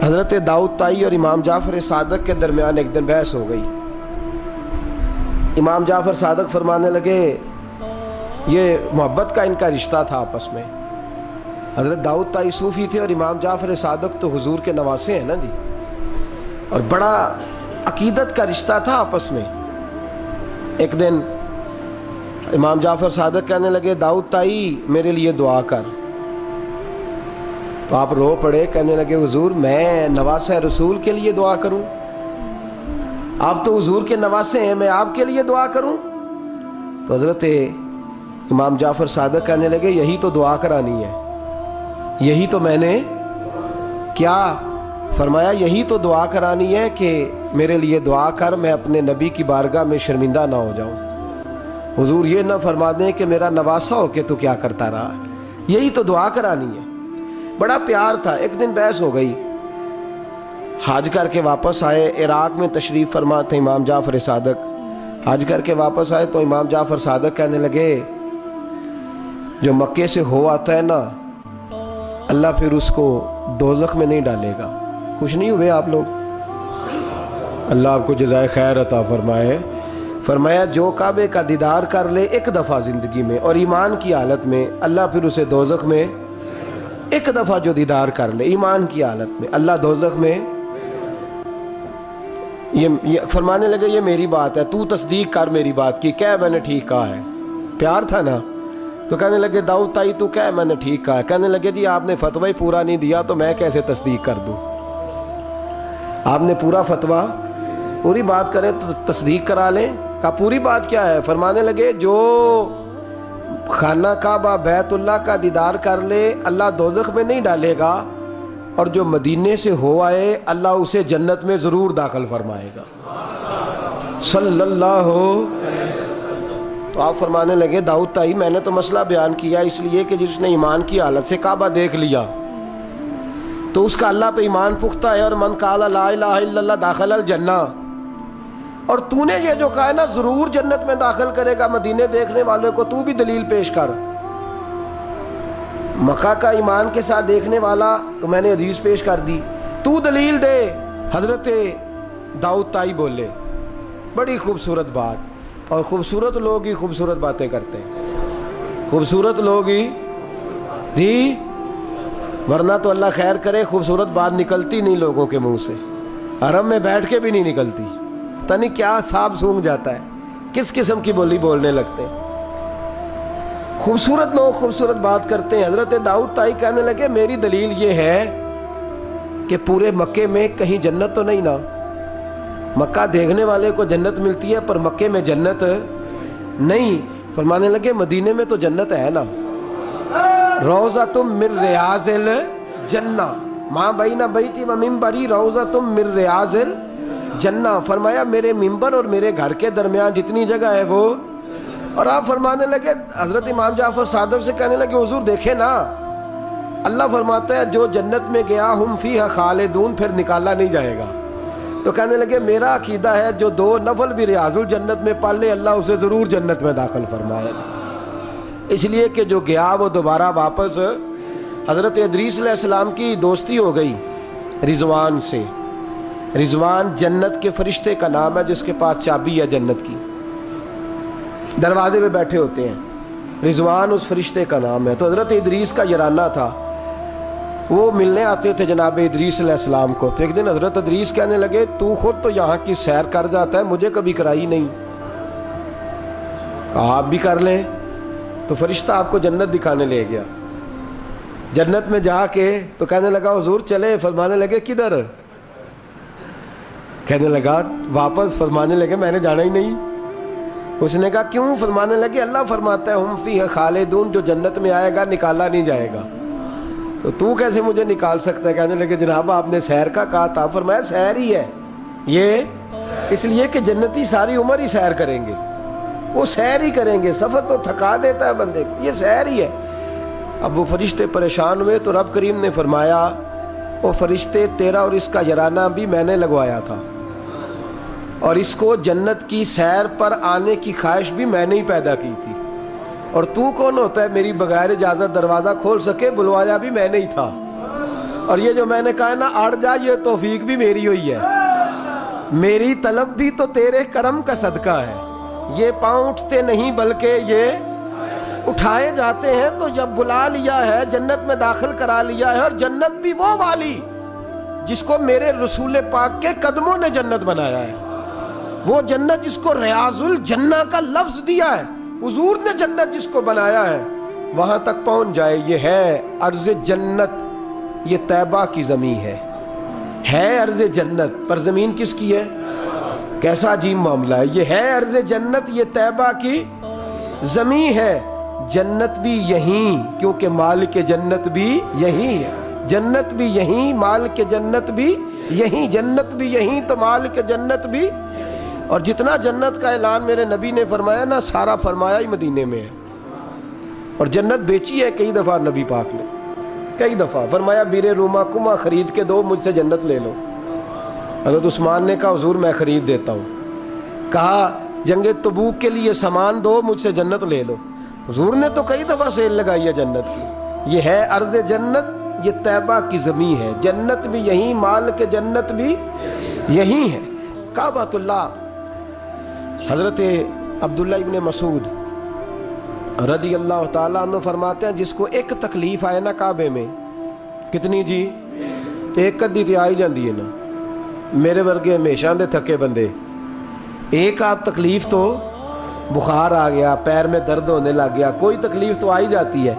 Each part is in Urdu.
حضرت داؤد طائی اور امام جعفر صادق کے درمیان ایک دن بحث ہو گئی. امام جعفر صادق فرمانے لگے یہ محبت کا ان کا رشتہ تھا آپس میں. حضرت داؤد طائی صوفی تھے اور امام جعفر صادق تو حضور کے نواسے ہیں نا جی, اور بڑا عقیدت کا رشتہ تھا آپس میں. ایک دن امام جعفر صادق کہنے لگے داؤد طائی میرے لیے دعا کر. تو آپ رو پڑے, کہنے لگے حضور میں نواسہ رسول کے لیے دعا کروں؟ آپ تو حضور کے نواسے ہیں, میں آپ کے لیے دعا کروں؟ تو حضرت امام جعفر صادق کہنے لگے یہی تو دعا کرانی ہے, یہی تو میں نے کیا فرمایا, یہی تو دعا کرانی ہے کہ میرے لیے دعا کر, میں اپنے نبی کی بارگاہ میں شرمندہ نہ ہو جاؤں. حضور یہ نہ فرما دیں کہ میرا نواسہ ہو کے تو کیا کرتا رہا, یہی تو دعا کرانی ہے. بڑا پیار تھا. ایک دن بحث ہو گئی, حج کر کے واپس آئے, عراق میں تشریف فرما تھے امام جعفر صادق. حج کر کے واپس آئے تو امام جعفر صادق کہنے لگے جو مکے سے ہو آتا ہے نا, اللہ پھر اس کو دوزخ میں نہیں ڈالے گا. خوش نہیں ہوئے آپ لوگ؟ اللہ آپ کو جزائے خیر عطا فرمائے. فرمایا جو کعبے کا دیدار کر لے ایک دفعہ زندگی میں اور ایمان کی حالت میں, اللہ پھر اسے دوزخ میں, ایک دفعہ جو دیدار کر لے ایمان کی حالت میں, اللہ دوزخ میں. یہ فرمانے لگے یہ میری بات ہے, تو تصدیق کر میری بات کی, کہہ میں نے ٹھیک کہا ہے. پیار تھا نا. تو کہنے لگے داؤد طائی تو کہہ میں نے ٹھیک کہا ہے. کہنے لگے جی آپ نے فتوی پورا نہیں دیا تو میں کیسے تصدیق کر دوں؟ آپ نے پورا فتویٰ, پوری بات کریں تو تصدیق کرا لیں. کہا پوری بات کیا ہے؟ فرمانے لگے جو خانہ کعبہ بیت اللہ کا دیدار کر لے اللہ دوزخ میں نہیں ڈالے گا, اور جو مدینے سے ہو آئے اللہ اسے جنت میں ضرور داخل فرمائے گا. صلی اللہ. تو آپ فرمانے لگے داؤد طائی میں نے تو مسئلہ بیان کیا اس لیے کہ جس نے ایمان کی حالت سے کعبہ دیکھ لیا تو اس کا اللہ پہ ایمان پختہ ہے, اور من قال لا الہ الا اللہ داخل الجنہ. اور تو نے یہ جو کہا ہے نا ضرور جنت میں داخل کرے گا مدینے دیکھنے والے کو, تو بھی دلیل پیش کر. مکہ کا ایمان کے ساتھ دیکھنے والا تو میں نے حدیث پیش کر دی, تو دلیل دے. حضرت داؤد طائی بولے بڑی خوبصورت بات, اور خوبصورت لوگ ہی خوبصورت باتیں کرتے ہیں, خوبصورت لوگ ہی جی, ورنہ تو اللہ خیر کرے خوبصورت بات نکلتی نہیں لوگوں کے منہ سے, حرم میں بیٹھ کے بھی نہیں نکلتی. پتہ نہیں کیا سانپ سونگ جاتا ہے, کس قسم کی بولی بولنے لگتے ہیں. خوبصورت لوگ خوبصورت بات کرتے ہیں. حضرت داؤد طائی کہنے لگے میری دلیل یہ ہے کہ پورے مکے میں کہیں جنت تو نہیں نا, مکہ دیکھنے والے کو جنت ملتی ہے پر مکے میں جنت نہیں. فرمانے لگے مدینے میں تو جنت ہے نا, روضۃ من ریاض الجنہ ماں بین بیتی و منبری روضۃ من ریاض الجنہ. فرمایا میرے منبر اور میرے گھر کے درمیان جتنی جگہ ہے وہ. اور آپ فرمانے لگے حضرت امام جعفر صادق سے کہنے لگے حضور دیکھیں نا, اللہ فرماتا ہے جو جنت میں گیا ہم فیہا خالدون, پھر نکالا نہیں جائے گا. تو کہنے لگے میرا عقیدہ ہے جو 2 نفل بھی ریاض الجنت میں پڑھ لے اللہ اسے ضرور جنت میں داخل فرمائے گا. اس لیے کہ جو گیا وہ دوبارہ واپس. حضرت ادریس علیہ السلام کی دوستی ہو گئی رضوان سے. رضوان جنت کے فرشتے کا نام ہے جس کے پاس چابی ہے جنت کی, دروازے پہ بیٹھے ہوتے ہیں. رضوان اس فرشتے کا نام ہے. تو حضرت ادریس کا یارانہ تھا, وہ ملنے آتے تھے جناب ادریس علیہ السلام کو. تو ایک دن حضرت ادریس کہنے لگے تو خود تو یہاں کی سیر کر جاتا ہے, مجھے کبھی کرائی نہیں. کہا آپ بھی کر لیں. تو فرشتہ آپ کو جنت دکھانے لے گیا. جنت میں جا کے تو کہنے لگا حضور چلے. فرمانے لگے کدھر؟ کہنے لگا واپس. فرمانے لگے میں نے جانا ہی نہیں. اس نے کہا کیوں؟ فرمانے لگے اللہ فرماتا ہے ہم فیہا خالدون, جو جنت میں آئے گا نکالا نہیں جائے گا. تو کیسے مجھے نکال سکتا ہے؟ کہنے لگے جناب آپ نے سیر کا کہا تھا. فرمایا سیر ہی ہے یہ, اس لیے کہ جنتی ساری عمر ہی سیر کریں گے, وہ سیر ہی کریں گے. سفر تو تھکا دیتا ہے بندے کو, یہ سیر ہی ہے. اب وہ فرشتے پریشان ہوئے تو رب کریم نے فرمایا وہ فرشتے تیرا اور اس کا یارانہ بھی میں نے لگوایا تھا, اور اس کو جنت کی سیر پر آنے کی خواہش بھی میں نے ہی پیدا کی تھی. اور تو کون ہوتا ہے میری بغیر اجازت دروازہ کھول سکے؟ بلوایا بھی میں نے ہی تھا. اور یہ جو میں نے کہا نا اڑ جا، یہ توفیق بھی میری ہوئی ہے، میری طلب بھی تو تیرے کرم کا صدقہ ہے۔ یہ پاؤں اٹھتے نہیں بلکہ یہ اٹھائے جاتے ہیں، تو جب بلا لیا ہے، جنت میں داخل کرا لیا ہے، اور جنت بھی وہ والی جس کو میرے رسول پاک کے قدموں نے جنت بنایا ہے، وہ جنت جس کو ریاض الجنہ کا لفظ دیا ہے، حضور نے جنت جس کو بنایا ہے، وہاں تک پہنچ جائے۔ یہ ہے ارض جنت، یہ طیبہ کی زمین ہے ارض جنت، پر زمین کس کی ہے؟ کیسا عجیب معاملہ ہے۔ یہ ہے ارض جنت، یہ طیبہ کی زمین ہے، جنت بھی یہیں، کیونکہ مالک جنت بھی یہیں ہے، جنت بھی یہیں، مالک جنت بھی یہیں، جنت بھی یہیں تو مالک جنت بھی۔ اور جتنا جنت کا اعلان میرے نبی نے فرمایا نا، سارا فرمایا ہی مدینے میں ہے۔ اور جنت بیچی ہے کئی دفعہ نبی پاک نے، کئی دفعہ فرمایا بیر روما کما خرید کے دو، مجھ سے جنت لے لو۔ حضرت عثمان نے کہا حضور میں خرید دیتا ہوں۔ کہا جنگ تبوک کے لیے سامان دو، مجھ سے جنت لے لو۔ حضور نے تو کئی دفعہ سیل لگائی ہے جنت کی۔ یہ ہے ارض جنت، یہ طیبہ کی زمین ہے، جنت بھی یہیں، مال کے جنت بھی یہیں ہے۔ کعبۃ اللہ، حضرت عبداللہ ابن مسعود رضی اللہ تعالیٰ عنہ فرماتے ہیں جس کو ایک تکلیف آئے نا کعبے میں، کتنی جی؟ ایک کدی تے آئی جاندی ہے نا، میرے ورگے ہمیشہ دے تھکے بندے، ایک آدھ تکلیف تو بخار آ گیا، پیر میں درد ہونے لگ گیا، کوئی تکلیف تو آئی جاتی ہے۔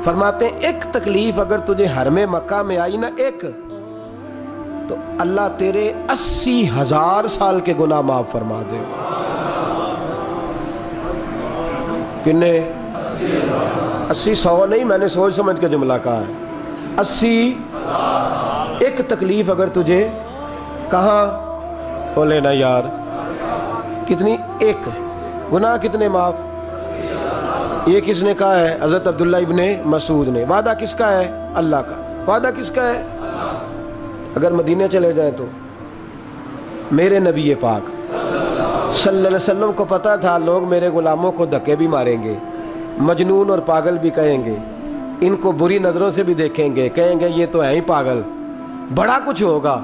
فرماتے ہیں ایک تکلیف اگر تجھے حرم مکہ میں آئی نا، ایک، تو اللہ تیرے 80,000 سال کے گناہ معاف فرما دے۔ کنے 80 100 نہیں، میں نے سوچ سمجھ کے جملہ کہا ہے، 80 ایک تکلیف اگر تجھے کہاں بولے نا یار، کتنی؟ ایک، گناہ کتنے معاف؟ یہ کس نے کہا ہے؟ حضرت عبداللہ ابن مسعود نے۔ وعدہ کس کا ہے؟ اللہ کا۔ وعدہ کس کا ہے؟ اگر مدینے چلے جائیں تو میرے نبی پاک صلی اللہ علیہ وسلم کو پتا تھا لوگ میرے غلاموں کو دھکے بھی ماریں گے، مجنون اور پاگل بھی کہیں گے، ان کو بری نظروں سے بھی دیکھیں گے، کہیں گے یہ تو ہے ہی پاگل، بڑا کچھ ہوگا۔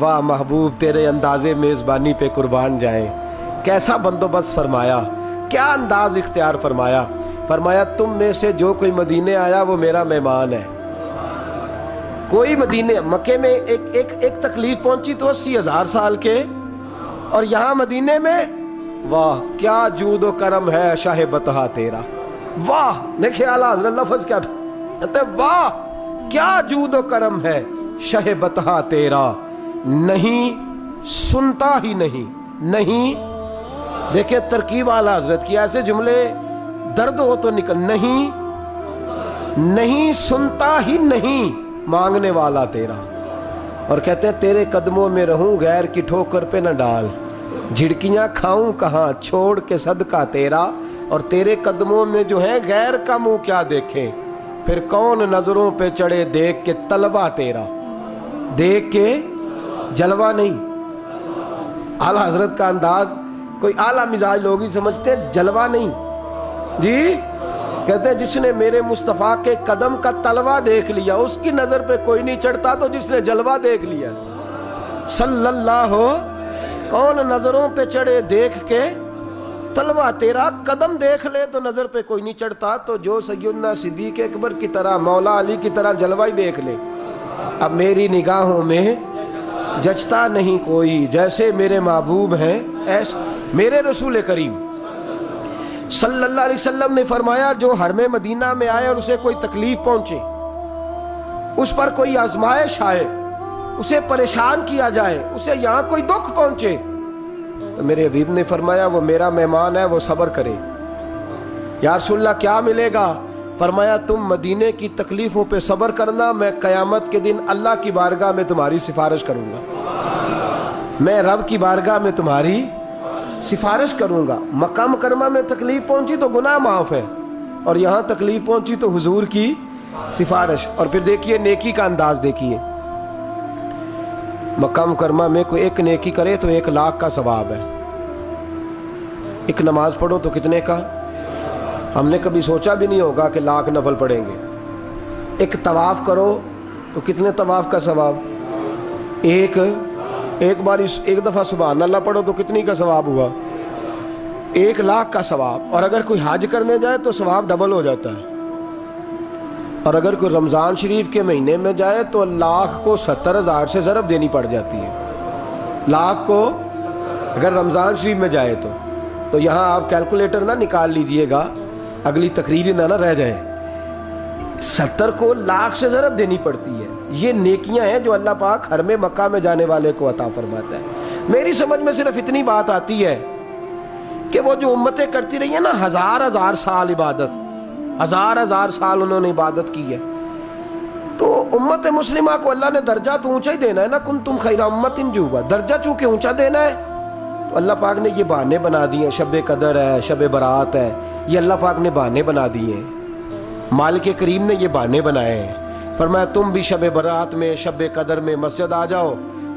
واہ محبوب تیرے انداز میزبانی پہ قربان جائیں، کیسا بندوبست فرمایا، کیا انداز اختیار فرمایا۔ فرمایا تم میں سے جو کوئی مدینے آیا وہ میرا مہمان ہے۔ کوئی مدینے مکے میں ایک تکلیف پہنچی تو 80,000 سال کے، اور یہاں مدینے میں واہ کیا جود و کرم ہے شاہ بطحہ تیرا۔ واہ دیکھیں اعلیٰ حضرت لفظ کیا کہتے ہیں، واہ کیا جود و کرم ہے شاہ بطحہ تیرا، نہیں سنتا ہی نہیں دیکھیں ترکیب اعلیٰ حضرت کی، ایسے جملے درد ہو تو نکل، نہیں سنتا ہی نہیں مانگنے والا تیرا، اور کہتے ہیں تیرے قدموں میں رہوں غیر کی ٹھوکر پہ نہ ڈال، جھڑکیاں کھاؤں کہاں چھوڑ کے صدقہ تیرا، اور تیرے قدموں میں جو ہے غیر کا منہ کیا دیکھیں، پھر کون نظروں پہ چڑھے دیکھ کے طلبہ تیرا، دیکھ کے جلوہ نہیں۔ اعلیٰ حضرت کا انداز کوئی اعلیٰ مزاج لوگ ہی سمجھتے ہیں، جلوہ نہیں جی، کہتے ہیں جس نے میرے مصطفیٰ کے قدم کا تلوہ دیکھ لیا اس کی نظر پہ کوئی نہیں چڑھتا، تو جس نے جلوہ دیکھ لیا صلی اللہ ہو، کون نظروں پہ چڑھے دیکھ کے تلوہ تیرا، قدم دیکھ لے تو نظر پہ کوئی نہیں چڑھتا، تو جو سیدنا صدیق اکبر کی طرح مولا علی کی طرح جلوہ ہی دیکھ لے۔ اب میری نگاہوں میں جچتا نہیں کوئی، جیسے میرے محبوب ہیں ایسے میرے رسول کریم صلی اللہ علیہ وسلم نے فرمایا جو حرم مدینہ میں آئے اور اسے کوئی تکلیف پہنچے، اس پر کوئی آزمائش آئے، اسے پریشان کیا جائے، اسے یہاں کوئی دکھ پہنچے، تو میرے حبیب نے فرمایا وہ میرا مہمان ہے، وہ صبر کرے۔ یا رسول اللہ کیا ملے گا؟ فرمایا تم مدینے کی تکلیفوں پہ صبر کرنا، میں قیامت کے دن اللہ کی بارگاہ میں تمہاری سفارش کروں گا، میں رب کی بارگاہ میں تمہاری سفارش کروں گا۔ مکہ مکرمہ میں تکلیف پہنچی تو گناہ معاف ہے، اور یہاں تکلیف پہنچی تو حضور کی سفارش۔ اور پھر دیکھیے نیکی کا انداز دیکھیے، مکہ مکرمہ میں کوئی ایک نیکی کرے تو 1,00,000 کا ثواب ہے، ایک نماز پڑھو تو کتنے کا؟ ہم نے کبھی سوچا بھی نہیں ہوگا کہ 1,00,000 نفل پڑھیں گے۔ ایک طواف کرو تو کتنے طواف کا ثواب؟ ایک بار ایک دفعہ سبحان اللہ پڑھو تو کتنی کا ثواب ہوا؟ 1,00,000 کا ثواب. اور اگر کوئی حج کرنے جائے تو ثواب ڈبل ہو جاتا ہے. اور اگر کوئی رمضان شریف کے مہینے میں جائے تو 1,00,000 کو 70,000 سے ضرب دینی پڑ جاتی ہے. 1,00,000 کو اگر رمضان شریف میں جائے تو یہاں آپ کیلکولیٹر نہ نکال لیجئے گا، اگلی تقریر نہ رہ جائے. 70 کو 1,00,000 سے ضرب دینی پڑتی ہے. یہ نیکیاں ہیں جو اللہ پاک حرم مکہ میں جانے والے کو عطا فرماتا ہے. میری سمجھ میں صرف اتنی بات آتی ہے کہ وہ جو امتیں کرتی رہی ہیں نا، 1,000 سال عبادت، 1,000 سال انہوں نے عبادت کی ہے، تو امت مسلمہ کو اللہ نے درجہ تو اونچا ہی دینا ہے نا. کنتم خیر امت جو درجہ چونکہ اونچا دینا ہے تو اللہ پاک نے یہ بہانے بنا دیے ہیں. شب قدر ہے، شب برات ہے، یہ اللہ پاک نے بہانے بنا دیے ہیں. مالک کریم نے یہ بہانے بنائے ہیں. فرمایا تم بھی شب برات میں، شب قدر میں مسجد آ جاؤ،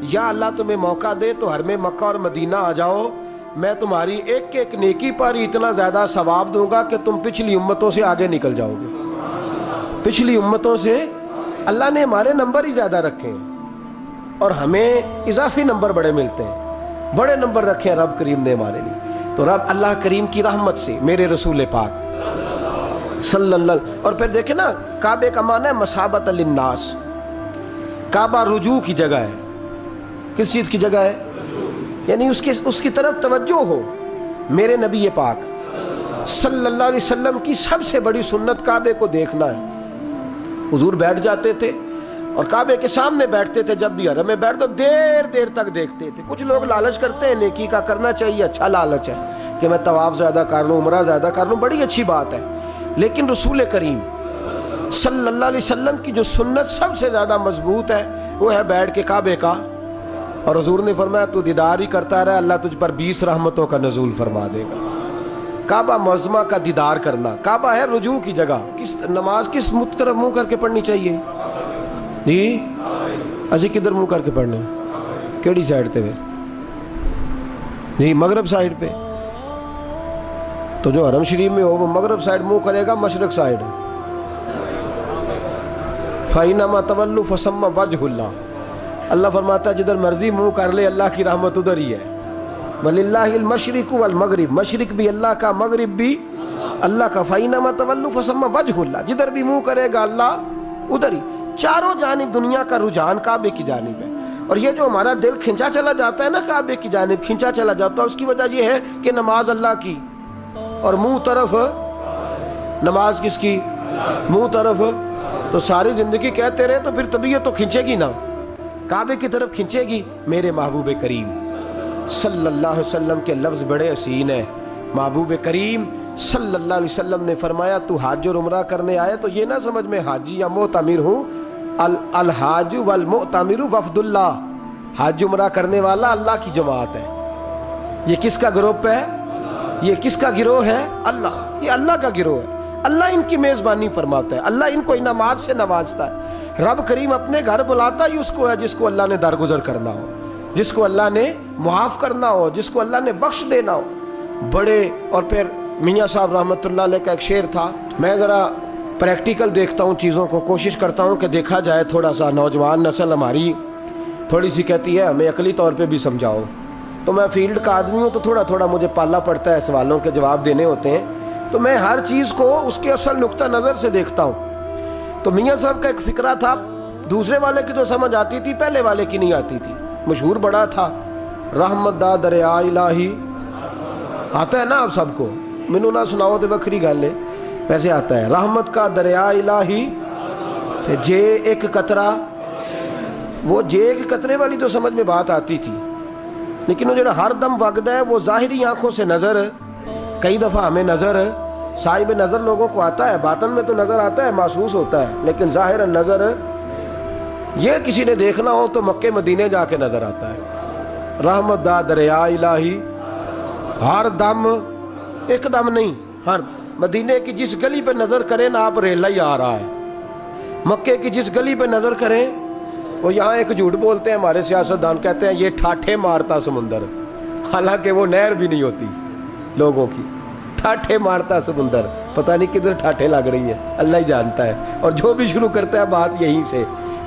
یا اللہ تمہیں موقع دے تو حرم مکہ اور مدینہ آ جاؤ. میں تمہاری ایک ایک نیکی پر اتنا زیادہ ثواب دوں گا کہ تم پچھلی امتوں سے آگے نکل جاؤ گے. پچھلی امتوں سے اللہ نے ہمارے نمبر ہی زیادہ رکھے ہیں اور ہمیں اضافی نمبر بڑے ملتے ہیں. بڑے نمبر رکھے ہیں رب کریم نے ہمارے لیے. تو رب اللہ کریم کی رحمت سے میرے رسول پاک صلی اللہ علیہ. اور پھر دیکھیں نا، کعبے کا معنی ہے مسابت للناس. کعبہ رجوع کی جگہ ہے. کس چیز کی جگہ ہے؟ یعنی اس کی طرف توجہ ہو. میرے نبی پاک صلی اللہ علیہ وسلم کی سب سے بڑی سنت کعبے کو دیکھنا ہے. حضور بیٹھ جاتے تھے اور کعبے کے سامنے بیٹھتے تھے. جب بھی حرم میں بیٹھ تو دیر تک دیکھتے تھے. کچھ لوگ لالچ کرتے ہیں، نیکی کا کرنا چاہیے، اچھا لالچ ہے کہ میں طواف زیادہ کر لوں، عمرہ زیادہ کر لوں، بڑی اچھی بات ہے. لیکن رسول کریم صلی اللہ علیہ وسلم کی جو سنت سب سے زیادہ مضبوط ہے وہ ہے بیٹھ کے کعبے کا. اور حضور نے فرمایا تو دیدار ہی کرتا رہے، اللہ تجھ پر 20 رحمتوں کا نزول فرما دے گا. کعبہ معظمہ کا دیدار کرنا. کعبہ ہے رجوع کی جگہ. نماز کس طرف منہ کر کے پڑھنی چاہیے جی؟ اجی کدھر منہ کر کے پڑھنے؟ کیڑی سائڈ تے جی؟ مغرب سائڈ پہ. تو جو حرم شریف میں ہو وہ مغرب سائڈ منہ کرے گا، مشرق سائڈ. فَإِنَّمَا تَوَلُّوا فَثَمَّ وَجْهُ اللَّهِ. اللہ فرماتا ہے جدھر مرضی منہ کر لے اللہ کی رحمت ادھر ہی ہے. وَلِلَّهِ الْمَشْرِقُ وَالْمَغْرِبُ. مشرق بھی اللہ کا، مغرب بھی اللہ کا. فَإِنَّمَا تَوَلُّوا فَثَمَّ وَجْهُ اللَّهِ. جدھر بھی منہ کرے گا اللہ ادھر ہی. چاروں جانب دنیا کا رجحان کعبے کی جانب ہے. اور یہ جو ہمارا دل کھنچا چلا جاتا ہے نا کعبے کی جانب، کھنچا چلا جاتا ہے، اس کی وجہ یہ ہے کہ نماز اللہ کی اور منہ طرف. نماز کس کی؟ منہ طرف. تو ساری زندگی کہتے رہے تو پھر طبیعت تو کھنچے گی نا، کعبے کی طرف کھنچے گی. میرے محبوب کریم صلی اللہ علیہ وسلم کے لفظ بڑے حسین ہیں. محبوب کریم صلی اللہ علیہ وسلم نے فرمایا تو حج اور عمرہ کرنے آئے تو یہ نہ سمجھ میں حاجی یا معتمر ہوں. الحاج والمعتمر وفد اللہ. حج عمرہ کرنے والا اللہ کی جماعت ہے. یہ کس کا گروپ ہے؟ یہ کس کا گروہ ہے؟ اللہ. یہ اللہ کا گروہ ہے. اللہ ان کی میزبانی فرماتا ہے، اللہ ان کو انعامات سے نوازتا ہے. رب کریم اپنے گھر بلاتا ہی اس کو ہے جس کو اللہ نے درگزر کرنا ہو، جس کو اللہ نے معاف کرنا ہو، جس کو اللہ نے بخش دینا ہو. بڑے. اور پھر میاں صاحب رحمۃ اللہ علیہ کا ایک شعر تھا. میں ذرا پریکٹیکل دیکھتا ہوں چیزوں کو، کوشش کرتا ہوں کہ دیکھا جائے. تھوڑا سا نوجوان نسل ہماری تھوڑی سی کہتی ہے ہمیں عقلی طور پہ بھی سمجھاؤ. تو میں فیلڈ کا آدمی ہوں تو تھوڑا مجھے پالا پڑتا ہے، سوالوں کے جواب دینے ہوتے ہیں، تو میں ہر چیز کو اس کے اصل نقطہ نظر سے دیکھتا ہوں. تو میاں صاحب کا ایک فقرہ تھا، دوسرے والے کی تو سمجھ آتی تھی، پہلے والے کی نہیں آتی تھی. مشہور بڑا تھا، رحمت دا دریا الہی. آتا ہے نا آپ سب کو؟ مینوں نہ سناؤ تو وکری گل ہے، ویسے آتا ہے. رحمت کا دریا الہی تے جے ایک قطرہ. وہ جے ایک قطرے والی تو سمجھ میں بات آتی تھی، لیکن وہ جو ہر دم وگدا ہے وہ ظاہری آنکھوں سے نظر. کئی دفعہ ہمیں نظر، صاحب نظر لوگوں کو آتا ہے، باطن میں تو نظر آتا ہے، محسوس ہوتا ہے، لیکن ظاہر نظر یہ کسی نے دیکھنا ہو تو مکے مدینے جا کے نظر آتا ہے. رحمت دا دریا الہی ہر دم، ایک دم نہیں، ہر. مدینے کی جس گلی پہ نظر کریں نا آپ ریلا ہی آ رہا ہے. مکے کی جس گلی پہ نظر کریں، وہ یہاں ایک جھوٹ بولتے ہیں ہمارے سیاستدان، کہتے ہیں یہ ٹھاٹھے مارتا سمندر، حالانکہ وہ نہر بھی نہیں ہوتی لوگوں کی. ٹھاٹھے مارتا سمندر، پتہ نہیں کدھر ٹھاٹھے لگ رہی ہے، اللہ ہی جانتا ہے. اور جو بھی شروع کرتا ہے بات یہیں سے،